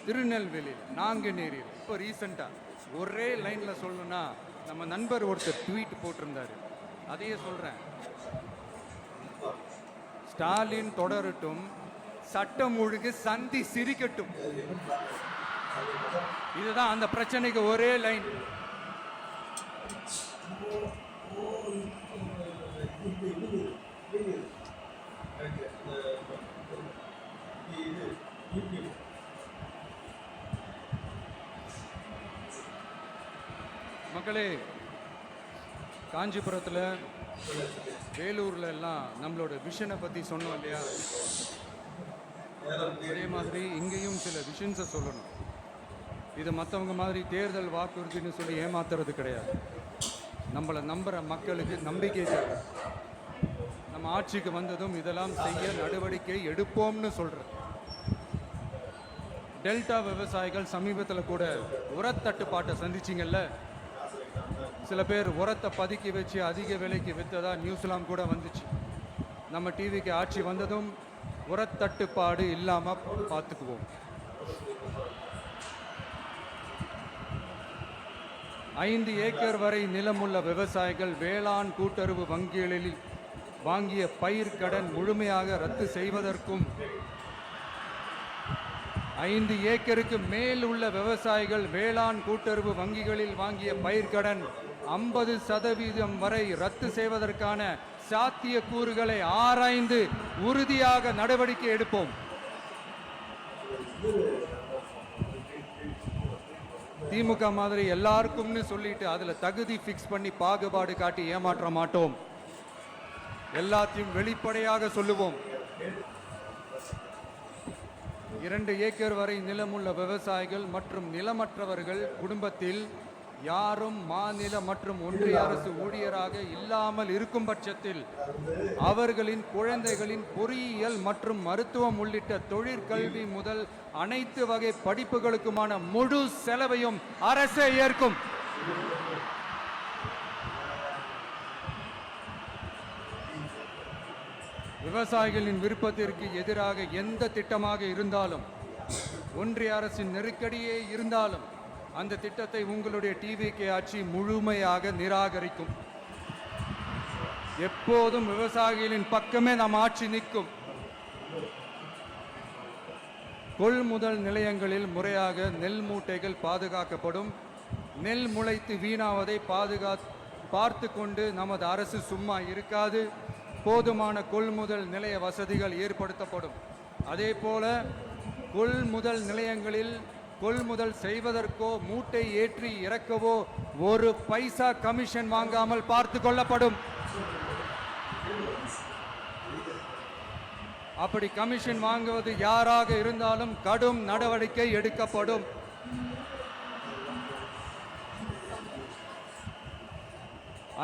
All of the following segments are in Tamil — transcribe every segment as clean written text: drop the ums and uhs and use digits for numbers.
திருநெல்வேலியில், நாங்குநேரியில், இப்போ ரீசெண்டாக ஒரே லைனில் சொல்லணும்னா நம்ம நண்பர் ஒருத்தர் ட்வீட் போட்டிருந்தாரு. அதையே சொல்கிறேன். ஸ்டாலின் தொடரட்டும், சட்டம் ஒழுங்கு சந்தி சிரிக்கட்டும். இதுதான் அந்த பிரச்சனைக்கு ஒரே லைன். மக்களே, காஞ்சிபுரத்தில், வேலூர்ல எல்லாம் நம்மளோட விஷனை பற்றி சொன்னோம் இல்லையா? அதே மாதிரி இங்கேயும் சில விஷன்ஸை சொல்லணும். இது மற்றவங்க மாதிரி தேர்தல் வாக்குறுதின்னு சொல்லி ஏமாத்துறது கிடையாது. நம்மளை நம்புகிற மக்களுக்கு நம்பிக்கை தேவை. நம்ம ஆட்சிக்கு வந்ததும் இதெல்லாம் செய்ய நடவடிக்கை எடுப்போம்னு சொல்கிறேன். டெல்டா விவசாயிகள் சமீபத்தில் கூட உரத்தட்டுப்பாட்டை சந்திச்சிங்கல்ல. சில பேர் உரத்தை பதுக்கி வச்சு அதிக விலைக்கு விற்றதா நியூஸ்லாம் கூட வந்துச்சு. நம்ம டிவிக்கு ஆட்சி வந்ததும் உரத்தட்டுப்பாடு இல்லாமல் பார்த்துக்குவோம். 5 ஏக்கர் வரை நிலமுள்ள விவசாயிகள் வேளாண் கூட்டுறவு வங்கிகளில் வாங்கிய பயிர் கடன் முழுமையாக ரத்து செய்வதற்கும், 5 ஏக்கருக்கு மேல் உள்ள விவசாயிகள் வேளாண் கூட்டுறவு வங்கிகளில் வாங்கிய பயிர்க்கடன் 50% வரை ரத்து செய்வதற்கான சாத்திய கூறுகளை ஆராய்ந்து உறுதியாக நடவடிக்கை எடுப்போம். திமுக மாதிரி எல்லாருக்கும்னு சொல்லிட்டு அதுல தகுதி ஃபிக்ஸ் பண்ணி பாகுபாடு காட்டி ஏமாற்ற மாட்டோம். எல்லாத்தையும் வெளிப்படையாக சொல்லுவோம். 2 ஏக்கர் வரை நிலமுள்ள விவசாயிகள் மற்றும் நிலமற்றவர்கள் குடும்பத்தில் யாரும் மாநில மற்றும் ஒன்றிய அரசு ஊழியராக இல்லாமல் இருக்கும் பட்சத்தில் அவர்களின் குழந்தைகளின் பொறியியல் மற்றும் மருத்துவம் உள்ளிட்ட தொழிற்கல்வி முதல் அனைத்து வகை படிப்புகளுக்குமான முழு செலவையும் அரசே ஏற்கும். விவசாயிகளின் விருப்பத்திற்கு எதிராக எந்த திட்டமாக இருந்தாலும், ஒன்றிய அரசின் நெருக்கடியே இருந்தாலும் அந்த திட்டத்தை உங்களுடைய டிவிகே ஆட்சி முழுமையாக நிராகரிக்கும். எப்போதும் விவசாயிகளின் பக்கமே நம் ஆட்சி நிற்கும். கொள்முதல் நிலையங்களில் முறையாக நெல் மூட்டைகள் பாதுகாக்கப்படும். நெல் முளைத்து வீணாவதை பார்த்து கொண்டு நமது அரசு சும்மா இருக்காது. போதுமான கொள்முதல் நிலைய வசதிகள் ஏற்படுத்தப்படும். அதே போல கொள்முதல் நிலையங்களில் கொள்முதல் செய்வதற்கோ மூட்டை ஏற்றி இறக்கவோ ஒரு பைசா கமிஷன் வாங்காமல் பார்த்து கொள்ளப்படும். அப்படி கமிஷன் வாங்குவது யாராக இருந்தாலும் கடும் நடவடிக்கை எடுக்கப்படும்.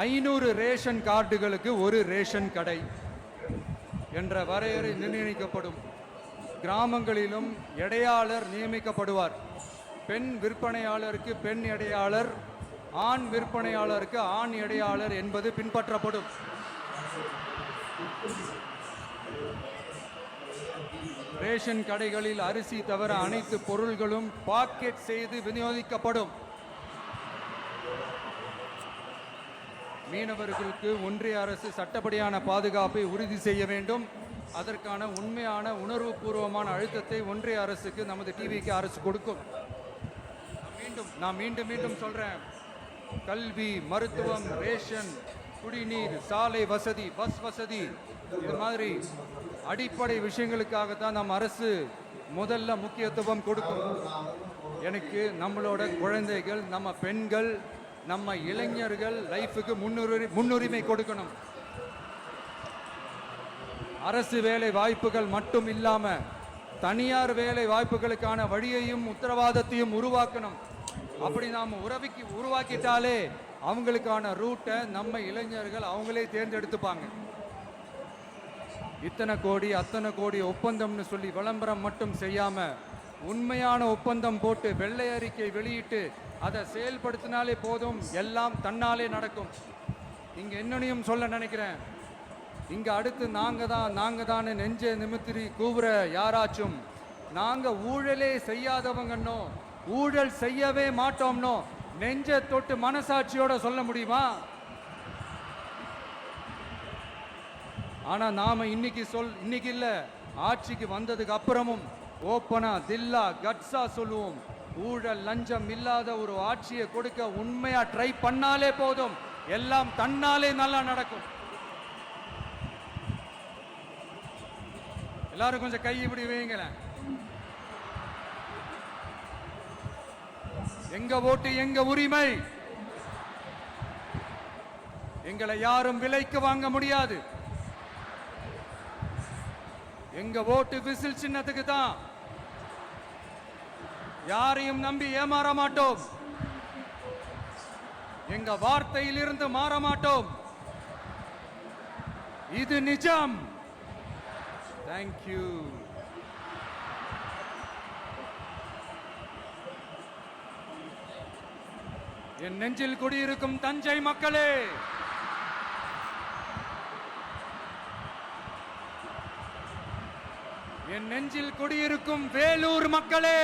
ஐநூறு ரேஷன் கார்டுகளுக்கு ஒரு ரேஷன் கடை என்ற வரையறை நிர்ணயிக்கப்படும். கிராமங்களிலும் எடையாளர் நியமிக்கப்படுவார். பெண் விற்பனையாளருக்கு பெண் எடையாளர், ஆண் விற்பனையாளருக்கு ஆண் எடையாளர் என்பது பின்பற்றப்படும். ரேஷன் கடைகளில் அரிசி தவிர அனைத்து பொருள்களும் பாக்கெட் செய்து விநியோகிக்கப்படும். மீனவர்களுக்கு ஒன்றிய அரசு சட்டப்படியான பாதுகாப்பை உறுதி செய்ய வேண்டும். அதற்கான உண்மையான உணர்வுபூர்வமான அழுத்தத்தை ஒன்றிய அரசுக்கு நமது டிவிக்கு அரசு கொடுக்கும். நான் மீண்டும் சொல்றேன். கல்வி, மருத்துவம், ரேஷன், குடிநீர், சாலை வசதி, பஸ் வசதி, இது மாதிரி அடிப்படை விஷயங்களுக்காகத்தான் நம்ம அரசு முதல்ல முக்கியத்துவம் கொடுக்கும். எனக்கு நம்மளோட குழந்தைகள், நம்ம பெண்கள், நம்ம இளைஞர்கள் லைஃபுக்கு முன்னுரிமை கொடுக்கணும். அரசு வேலை வாய்ப்புகள் மட்டும் இல்லாம தனியார் வேலை வாய்ப்புகளுக்கான வழியையும் உத்தரவாதத்தையும் உருவாக்கணும். அப்படி நாம் உருவாக்கிட்டாலே அவங்களுக்கான ரூட்டை நம்ம இளைஞர்கள் அவங்களே தேர்ந்தெடுத்துப்பாங்க. இத்தனை கோடி அத்தனை கோடி ஒப்பந்தம்னு சொல்லி விளம்பரம் மட்டும் செய்யாம உண்மையான ஒப்பந்தம் போட்டு வெள்ளை அறிக்கை வெளியிட்டு அதை செயல்படுத்தினாலே போதும், எல்லாம் தன்னாலே நடக்கும். இங்க என்னனையும் சொல்ல நினைக்கிறேன். இங்க அடுத்து நாங்க தான் நெஞ்ச நிமித்திரி கூவுற யாராச்சும் நாங்க ஊழலே செய்யாதவங்கன்னோ ஊழல் செய்யவே மாட்டோம்னோ நெஞ்ச தொட்டு மனசாட்சியோட சொல்ல முடியுமா? ஆனா நாம இன்னைக்கு இல்ல, ஆட்சிக்கு வந்ததுக்கு அப்புறமும் ஓப்பனா தில்லா கட்ஸா சொல்லுவோம், ஊழல் லஞ்சம் இல்லாத ஒரு ஆட்சியை கொடுக்க உண்மையா ட்ரை பண்ணாலே போதும், எல்லாம் தன்னாலே நல்லா நடக்கும். எல்லாரும் கொஞ்சம் கை இப்படி வைங்களேன். எங்க ஓட்டு எங்க உரிமை, எங்களை யாரும் விலைக்கு வாங்க முடியாது. எங்க ஓட்டு விசில் சின்னத்துக்கு தான். யாரையும் நம்பி ஏமாற மாட்டோம். எங்க வார்த்தையிலிருந்து மாற மாட்டோம். இது நிஜம். தேங்க்யூ. என் நெஞ்சில் குடியிருக்கும் தஞ்சை மக்களே, என் நெஞ்சில் குடியிருக்கும் வேலூர் மக்களே,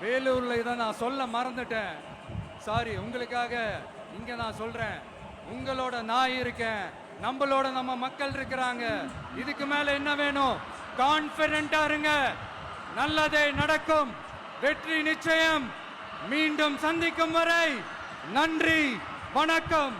வேலூர்ல இதை நான் சொல்ல மறந்துட்டேன், சாரி. உங்களுக்காக இங்க நான் சொல்றேன். உங்களோட நான் இருக்கேன், நம்மளோட நம்ம மக்கள் இருக்கிறாங்க. இதுக்கு மேல என்ன வேணும்? கான்பிடென்ட்டா இருங்க, நல்லதே நடக்கும், வெற்றி நிச்சயம். மீண்டும் சந்திக்கும் வரை நன்றி, வணக்கம்.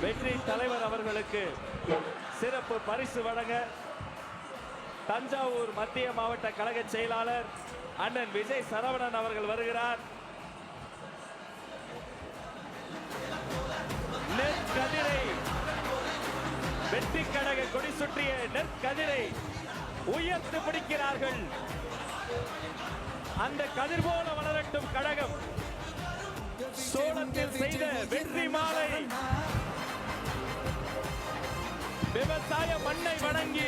வெற்றி தலைவர் அவர்களுக்கு சிறப்பு பரிசு வழங்க தஞ்சாவூர் மத்திய மாவட்ட கழக செயலாளர் அண்ணன் விஜய் சரவணன் அவர்கள் வருகிறார். நெற்கதிரை வெற்றி கழக கொடி சுற்றிய நெற்கதிரை உயர்த்து பிடிக்கிறார்கள். அந்த கதிர் போல வளரட்டும் கழகம். சோளத்தில் செய்த வெற்றி மாலை விவசாய மண்ணை வணங்கி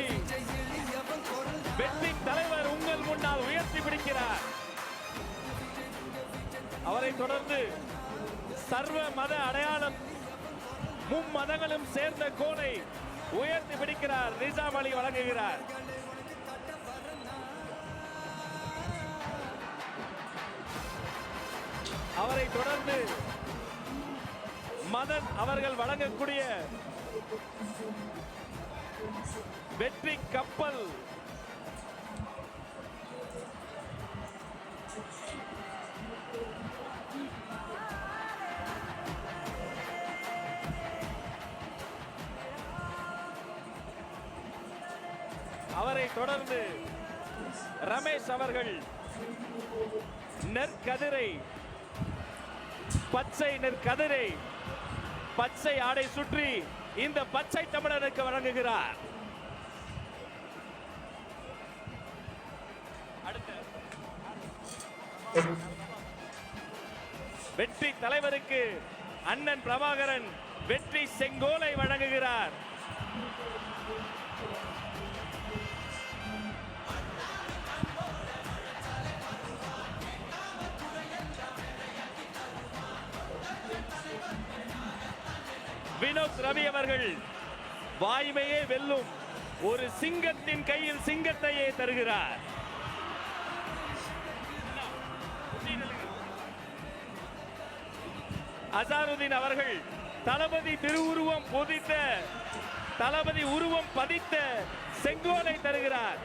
வெற்றி தலைவர் உங்கள் முன்னால் உயர்த்தி பிடிக்கிறார். அவரை தொடர்ந்து சர்வ மத அடையாளம் மும்மதங்களும் சேர்ந்த கோலை உயர்த்தி பிடிக்கிறார். நிஜாம் அலி வழங்குகிறார். அவரை தொடர்ந்து மதன் அவர்கள் வழங்கக்கூடிய வெற்றி கப்பல் அவரை தொடர்ந்து ரமேஷ் அவர்கள் நெற்கதிரை பச்சை நெற்கதிரை பச்சை ஆடை சுற்றி இந்த பச்சை தமிழனுக்கு வழங்குகிறார். வெற்றி தலைவருக்கு அண்ணன் பிரபாகரன் வெற்றி செங்கோலை வழங்குகிறார். வினோத் ரவி அவர்கள் வாய்மையே வெல்லும் ஒரு சிங்கத்தின் கையில் சிங்கத்தையே தருகிறார். அசாருதீன் அவர்கள் தளபதி திருவுருவம் பொதித்த தளபதி உருவம் பதித்த செங்கோலை தருகிறார்.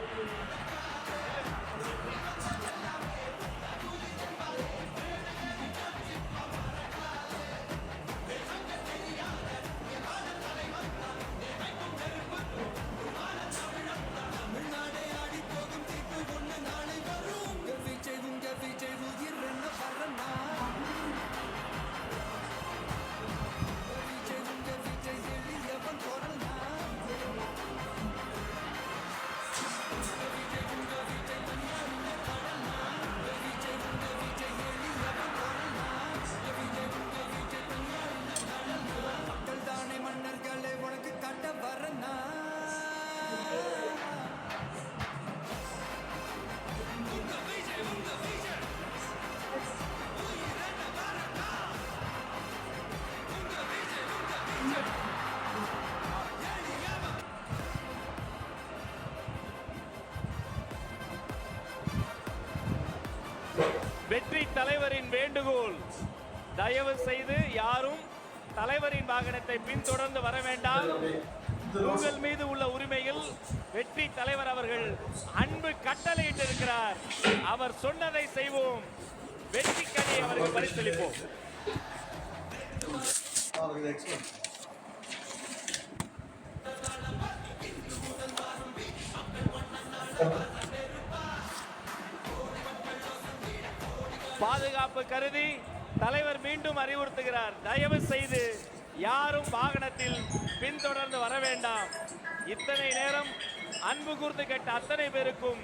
வெற்றி தலைவரின் வேண்டுகோள், தயவு செய்து யாரும் தலைவரின் வாகனத்தை பின்தொடர்ந்து வர வேண்டாம். உங்கள் மீது உள்ள உரிமையில் வெற்றி தலைவர் அவர்கள் அன்பு கட்டளையிட்டு இருக்கிறார். அவர் சொன்னதை செய்வோம். வெற்றி கனியை அவர்கள் பரிசளிப்போம். பாதுகாப்பு கருதி தலைவர் மீண்டும் அறிவுறுத்துகிறார், தயவு செய்து யாரும் வாகனத்தில் பின்தொடர்ந்து வர வேண்டாம். இத்தனை நேரம் அன்பு கூர்ந்து கேட்ட அத்தனை பேருக்கும்